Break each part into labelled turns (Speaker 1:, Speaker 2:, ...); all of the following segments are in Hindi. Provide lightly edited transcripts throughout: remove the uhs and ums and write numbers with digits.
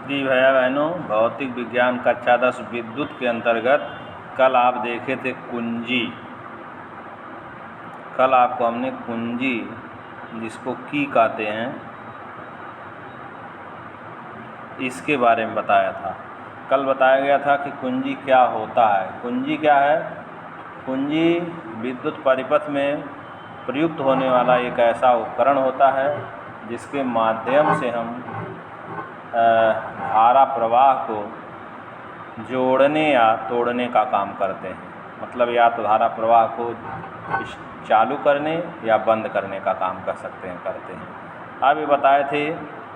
Speaker 1: जी भैया बहनों, भौतिक विज्ञान कक्षा 10 विद्युत के अंतर्गत कल आप देखे थे कुंजी। कल आपको हमने कुंजी, जिसको की कहते हैं, इसके बारे में बताया था। कल बताया गया था कि कुंजी क्या होता है। कुंजी क्या है? कुंजी विद्युत परिपथ में प्रयुक्त होने वाला एक ऐसा उपकरण होता है जिसके माध्यम से हम धारा प्रवाह को जोड़ने या तोड़ने का काम करते हैं। मतलब या तो धारा प्रवाह को चालू करने या बंद करने का काम करते हैं। अब ये बताए थे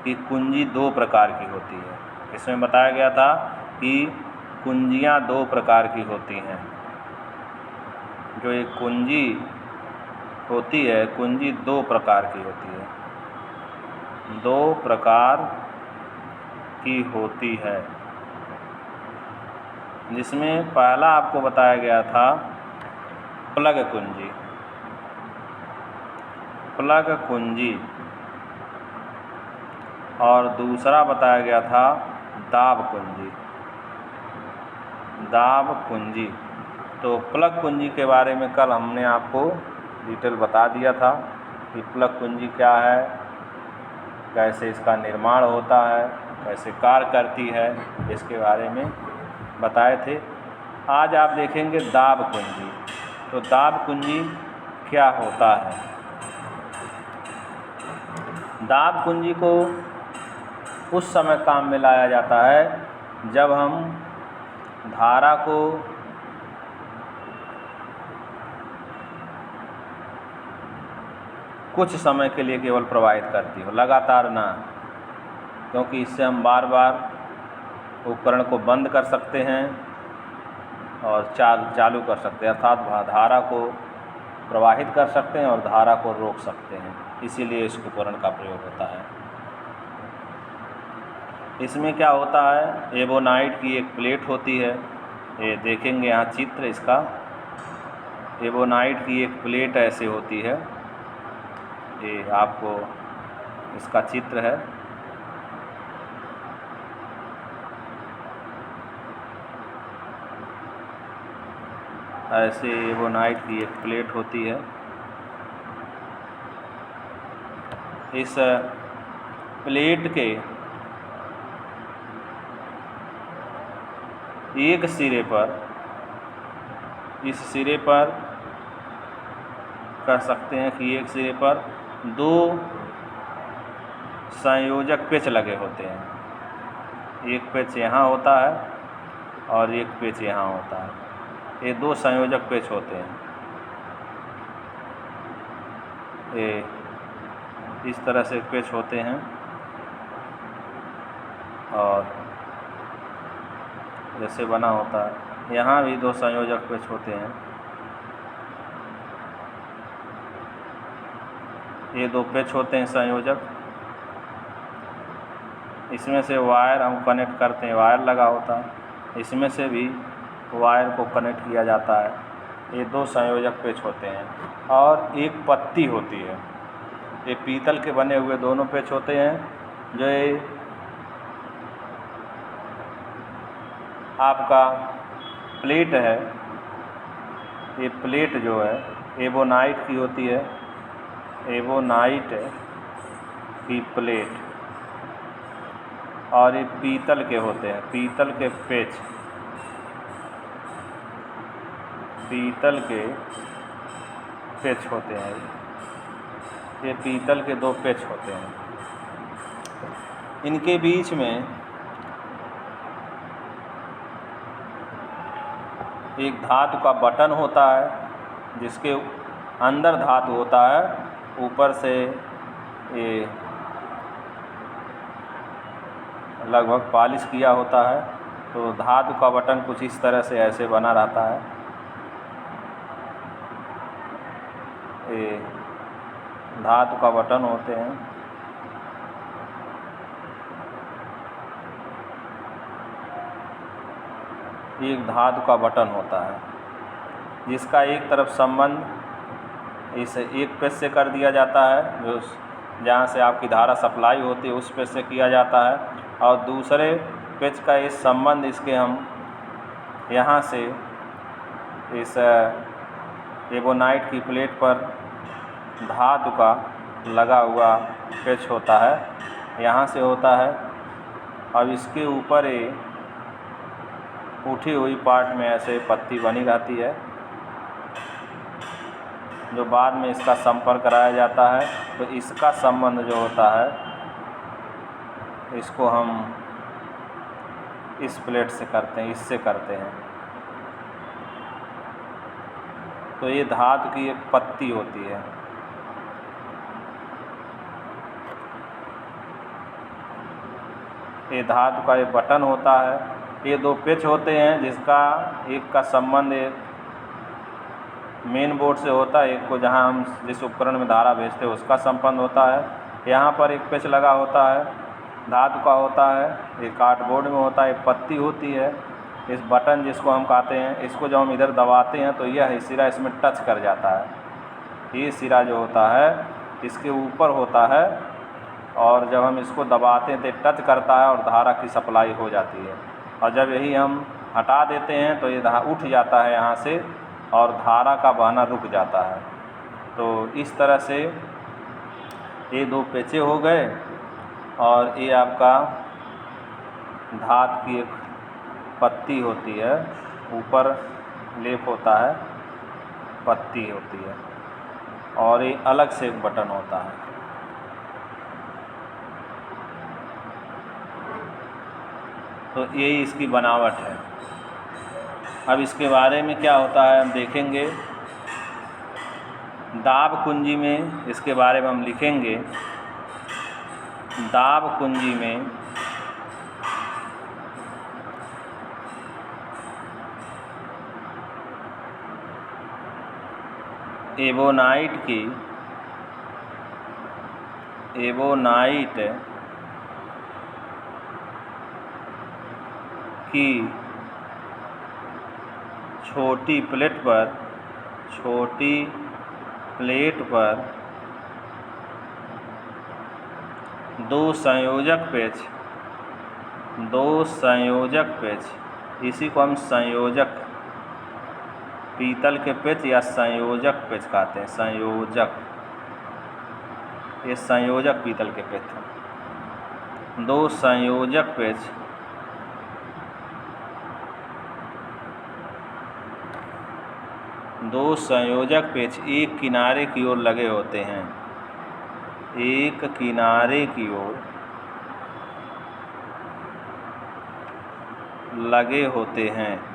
Speaker 1: कि कुंजी दो प्रकार की होती है। इसमें बताया गया था कि कुंजियाँ दो प्रकार की होती हैं। जो एक कुंजी होती है, कुंजी दो प्रकार की होती है। दो प्रकार की होती है, जिसमें पहला आपको बताया गया था प्लग कुंजी। प्लग कुंजी और दूसरा बताया गया था दाब कुंजी। दाब कुंजी। तो प्लग कुंजी के बारे में कल हमने आपको डिटेल बता दिया था कि प्लग कुंजी क्या है, कैसे इसका निर्माण होता है, कैसे कार्य करती है, इसके बारे में बताए थे। आज आप देखेंगे दाब कुंजी। तो दाब कुंजी क्या होता है? दाब कुंजी को उस समय काम में लाया जाता है जब हम धारा को कुछ समय के लिए केवल प्रवाहित करती हो, लगातार ना, क्योंकि इससे हम बार बार उपकरण को बंद कर सकते हैं और चालू कर सकते हैं, अर्थात धारा को प्रवाहित कर सकते हैं और धारा को रोक सकते हैं। इसीलिए इस उपकरण का प्रयोग होता है। इसमें क्या होता है, एबोनाइट की एक प्लेट होती है। ये देखेंगे यहाँ चित्र इसका। एबोनाइट की एक प्लेट ऐसे होती है। ये आपको इसका चित्र है। ऐसे एबोनाइट की एक प्लेट होती है। इस प्लेट के एक सिरे पर, इस सिरे पर कह सकते हैं कि एक सिरे पर दो संयोजक पेच लगे होते हैं। एक पेच यहाँ होता है और एक पेच यहाँ होता है। ये दो संयोजक पेच होते हैं। ये इस तरह से पेच होते हैं और जैसे बना होता है। यहाँ भी दो संयोजक पेच होते हैं। ये दो पेच होते हैं संयोजक। इसमें से वायर हम कनेक्ट करते हैं, वायर लगा होता है। इसमें से भी वायर को कनेक्ट किया जाता है। ये दो संयोजक पेच होते हैं और एक पत्ती होती है। ये पीतल के बने हुए दोनों पेच होते हैं। जो ये आपका प्लेट है, ये प्लेट जो है एबोनाइट की होती है। एबोनाइट की प्लेट। और ये पीतल के होते हैं, पीतल के पेच। पीतल के पेच होते हैं। ये पीतल के दो पेच होते हैं। इनके बीच में एक धातु का बटन होता है, जिसके अंदर धातु होता है, ऊपर से ये लगभग पॉलिश किया होता है। तो धातु का बटन कुछ इस तरह से ऐसे बना रहता है। ये धातु का बटन होते हैं। एक धातु का बटन होता है जिसका एक तरफ संबंध इस एक पेच से कर दिया जाता है, जो जहाँ से आपकी धारा सप्लाई होती है उस पेच से किया जाता है, और दूसरे पेच का इस संबंध इसके हम यहाँ से इस एबोनाइट की प्लेट पर धातु का लगा हुआ पेच होता है, यहाँ से होता है। अब इसके ऊपर ये उठी हुई पार्ट में ऐसे पत्ती बनी रहती है, जो बाद में इसका संपर्क कराया जाता है। तो इसका संबंध जो होता है, इसको हम इस प्लेट से करते हैं, इससे करते हैं। तो ये धातु की एक पत्ती होती है। ये धातु का एक बटन होता है। ये दो पेच होते हैं, जिसका एक का संबंध मेन बोर्ड से होता है, एक को जहां हम जिस उपकरण में धारा भेजते हैं उसका संबंध होता है। यहाँ पर एक पेच लगा होता है, धातु का होता है, ये कार्डबोर्ड में होता है, एक पत्ती होती है। इस बटन जिसको हम कहते हैं, इसको जब हम इधर दबाते हैं तो यह सिरा इसमें टच कर जाता है। ये सिरा जो होता है इसके ऊपर होता है, और जब हम इसको दबाते हैं तो टच करता है और धारा की सप्लाई हो जाती है। और जब यही हम हटा देते हैं तो ये उठ जाता है यहाँ से, और धारा का बहना रुक जाता है। तो इस तरह से ये दो पेचे हो गए, और ये आपका धातु की एक पत्ती होती है, ऊपर लेप होता है, पत्ती होती है, और ये अलग से एक बटन होता है। तो यही इसकी बनावट है। अब इसके बारे में क्या होता है हम देखेंगे। दाब कुंजी में इसके बारे में हम लिखेंगे। दाब कुंजी में एबोनाइट की छोटी प्लेट पर दो संयोजक पेच, इसी को हम संयोजक, पीतल के पेच या संयोजक पेच कहते हैं। संयोजक, ये संयोजक पीतल के पेच हैं। दो संयोजक पेच एक किनारे की ओर लगे होते हैं, एक किनारे की ओर लगे होते हैं।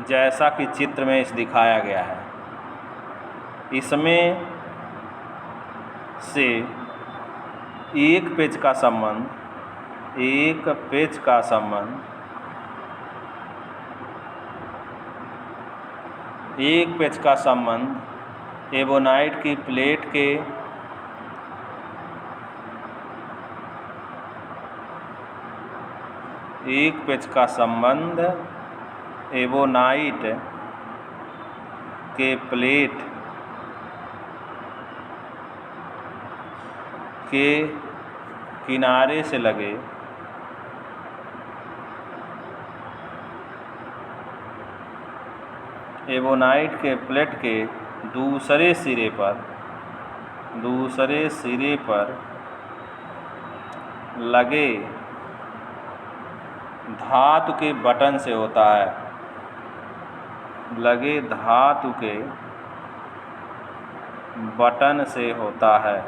Speaker 1: जैसा कि चित्र में इस दिखाया गया है। इसमें से एक पेच का संबंध एबोनाइट की प्लेट के एबोनाइट के प्लेट के किनारे से लगे एबोनाइट के प्लेट के दूसरे सिरे पर लगे धातु के बटन से होता है। लगे धातु के बटन से होता है।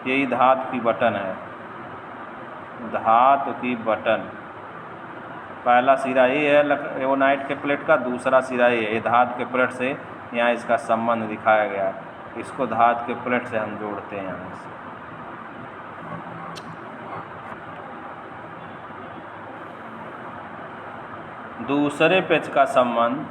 Speaker 1: यही धातु की बटन है। धातु की बटन, पहला सिरा ये है एबोनाइट के प्लेट का, दूसरा सिरा ये है। धातु के प्लेट से यहाँ इसका संबंध दिखाया गया है। इसको धातु के प्लेट से हम जोड़ते हैं यहाँ से। दूसरे पेच का संबंध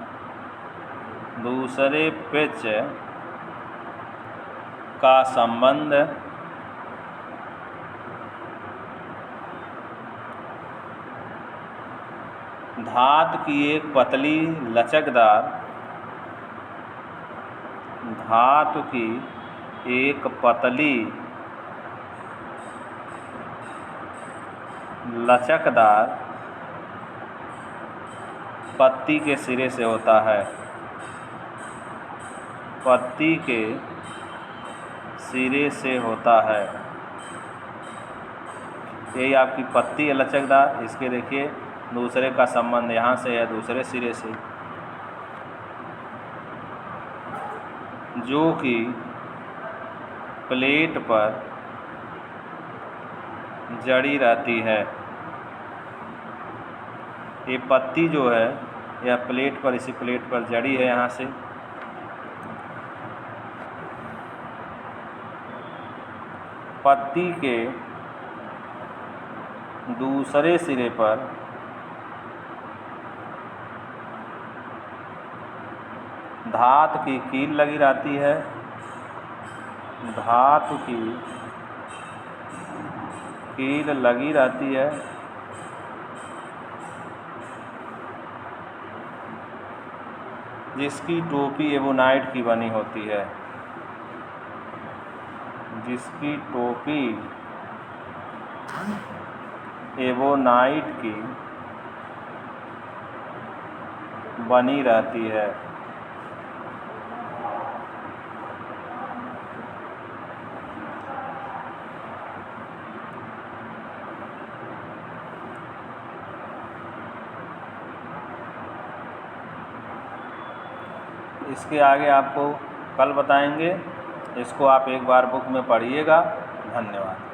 Speaker 1: धातु की एक पतली एक पतली लचकदार पत्ती के सिरे से होता है। पत्ती के सिरे से होता है। यही आपकी पत्ती है लचकदार, इसके देखिए दूसरे का संबंध यहाँ से है, दूसरे सिरे से, जो कि प्लेट पर जड़ी रहती है। ये पत्ती जो है यह प्लेट पर, इसी प्लेट पर जड़ी है यहाँ से। पत्ती के दूसरे सिरे पर धातु की कील लगी रहती है। धातु की कील लगी रहती है, जिसकी टोपी एवोनाइट की बनी होती है। जिसकी टोपी एवोनाइट की बनी रहती है। इसके आगे आपको कल बताएंगे। इसको आप एक बार बुक में पढ़िएगा। धन्यवाद।